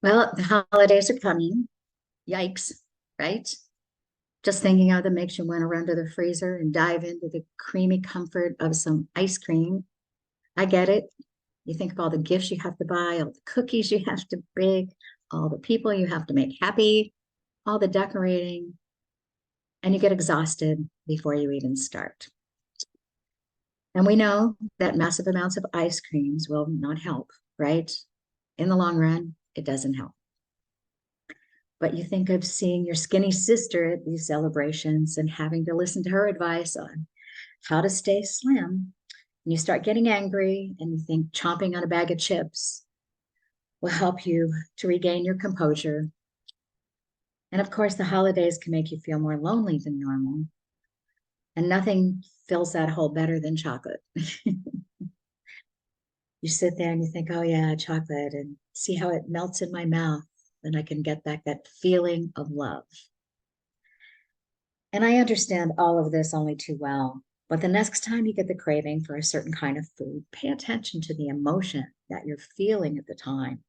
Well, the holidays are coming. Yikes, right? Just thinking of them makes you want to run to the freezer and dive into the creamy comfort of some ice cream. I get it. You think of all the gifts you have to buy, all the cookies you have to bake, all the people you have to make happy, all the decorating, and you get exhausted before you even start. And we know that massive amounts of ice creams will not help, right? In the long run, it doesn't help. But you think of seeing your skinny sister at these celebrations and having to listen to her advice on how to stay slim. And you start getting angry and you think chomping on a bag of chips will help you to regain your composure. And of course, the holidays can make you feel more lonely than normal. And nothing fills that hole better than chocolate. You sit there and you think, oh, yeah, chocolate, and see how it melts in my mouth. Then I can get back that feeling of love. And I understand all of this only too well. But the next time you get the craving for a certain kind of food, pay attention to the emotion that you're feeling at the time.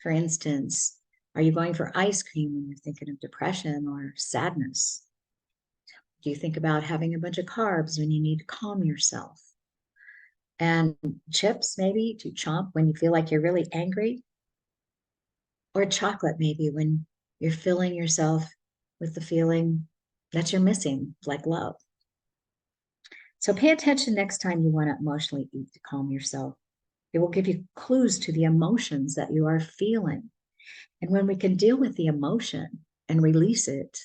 For instance, are you going for ice cream when you're thinking of depression or sadness? Do you think about having a bunch of carbs when you need to calm yourself? And chips, maybe, to chomp when you feel like you're really angry? Or chocolate, maybe, when you're filling yourself with the feeling that you're missing, like love. So pay attention next time you want to emotionally eat to calm yourself. It will give you clues to the emotions that you are feeling. And when we can deal with the emotion and release it,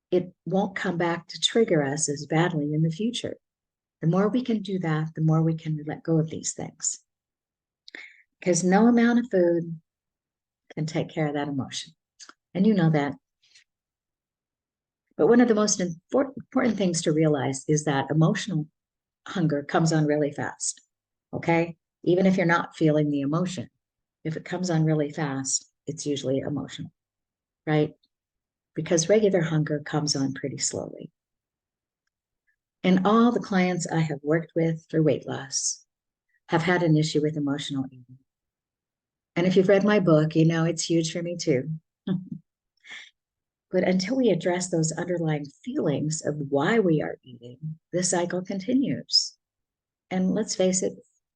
it won't come back to trigger us as badly in the future. The more we can do that, the more we can let go of these things. Because no amount of food can take care of that emotion. And you know that. But one of the most important things to realize is that emotional hunger comes on really fast. Okay. Even if you're not feeling the emotion, if it comes on really fast, it's usually emotional, right? Because regular hunger comes on pretty slowly. And all the clients I have worked with for weight loss have had an issue with emotional eating. And if you've read my book, you know it's huge for me too. But until we address those underlying feelings of why we are eating, the cycle continues. And let's face it,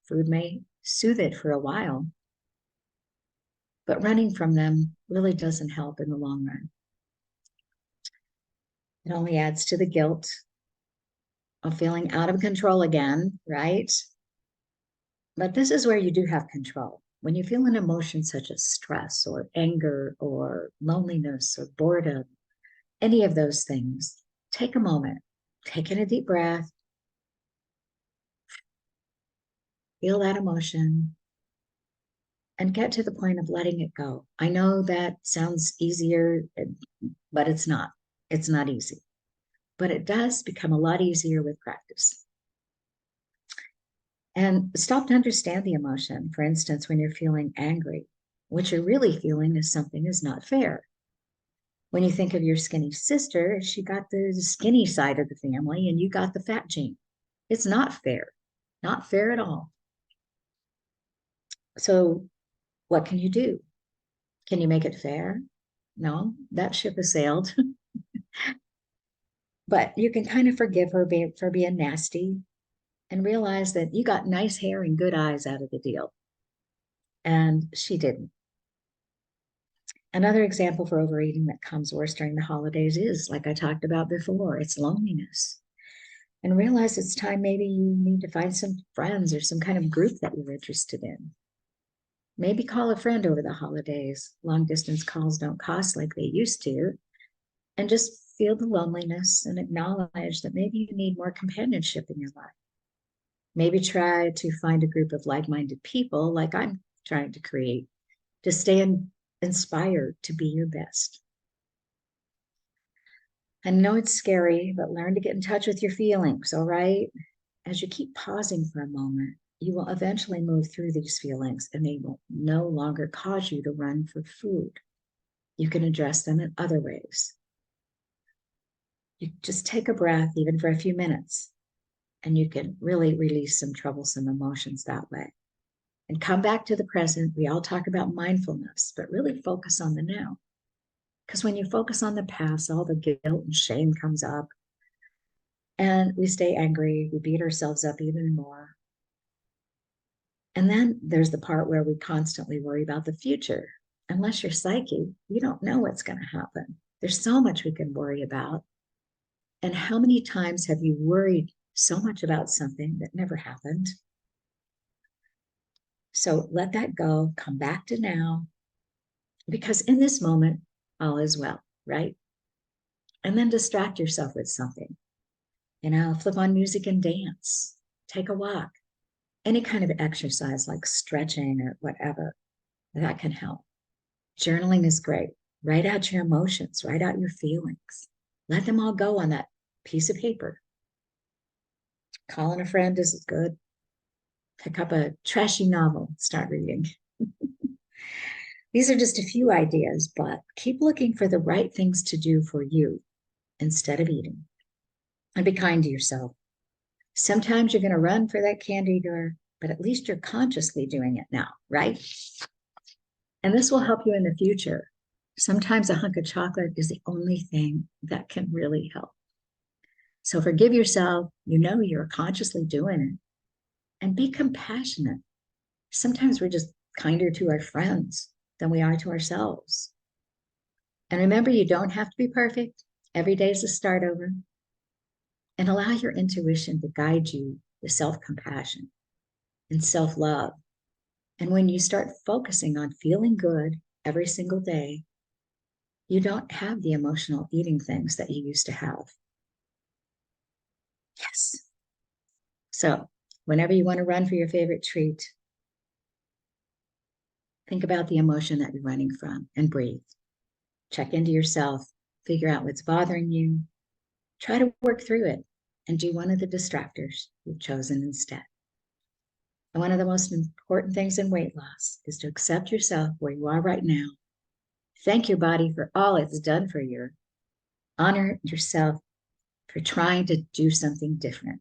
food may soothe it for a while, but running from them really doesn't help in the long run. It only adds to the guilt of feeling out of control again, right? But this is where you do have control. When you feel an emotion such as stress or anger or loneliness or boredom, any of those things, take a moment, take in a deep breath, feel that emotion, and get to the point of letting it go. I know that sounds easier, but it's not. It's not easy. But it does become a lot easier with practice. And stop to understand the emotion. For instance, when you're feeling angry, what you're really feeling is something is not fair. When you think of your skinny sister, she got the skinny side of the family and you got the fat gene. It's not fair, not fair at all. So, what can you do? Can you make it fair? No, that ship has sailed. But you can kind of forgive her for being nasty and realize that you got nice hair and good eyes out of the deal. And she didn't. Another example for overeating that comes worse during the holidays is, like I talked about before, it's loneliness. And realize it's time maybe you need to find some friends or some kind of group that you're interested in. Maybe call a friend over the holidays. Long distance calls don't cost like they used to. And just feel the loneliness and acknowledge that maybe you need more companionship in your life. Maybe try to find a group of like-minded people like I'm trying to create to stay inspired to be your best. I know it's scary, but learn to get in touch with your feelings, all right? As you keep pausing for a moment, you will eventually move through these feelings and they will no longer cause you to run for food. You can address them in other ways. You just take a breath, even for a few minutes, and you can really release some troublesome emotions that way. and come back to the present. We all talk about mindfulness, but really focus on the now. Because when you focus on the past, all the guilt and shame comes up, and we stay angry, we beat ourselves up even more. And then there's the part where we constantly worry about the future. Unless you're psychic, you don't know what's going to happen. There's so much we can worry about. And how many times have you worried so much about something that never happened? So let that go, come back to now, because in this moment, all is well, right? And then distract yourself with something. Flip on music and dance, take a walk, any kind of exercise like stretching or whatever, that can help. Journaling is great. Write out your emotions, write out your feelings. Let them all go on that piece of paper. Calling a friend is good. Pick up a trashy novel, start reading. These are just a few ideas, but keep looking for the right things to do for you instead of eating. And be kind to yourself. Sometimes you're going to run for that candy bar, but at least you're consciously doing it now, right? And this will help you in the future. Sometimes a hunk of chocolate is the only thing that can really help. So forgive yourself. You're consciously doing it. And be compassionate. Sometimes we're just kinder to our friends than we are to ourselves. And remember, you don't have to be perfect. Every day is a start over. And allow your intuition to guide you to self-compassion and self-love. And when you start focusing on feeling good every single day, you don't have the emotional eating things that you used to have. Yes. So whenever you want to run for your favorite treat, think about the emotion that you're running from and breathe. Check into yourself, figure out what's bothering you, try to work through it, and do one of the distractors you've chosen instead. And one of the most important things in weight loss is to accept yourself where you are right now. Thank your body for all it's done for you. Honor yourself for trying to do something different.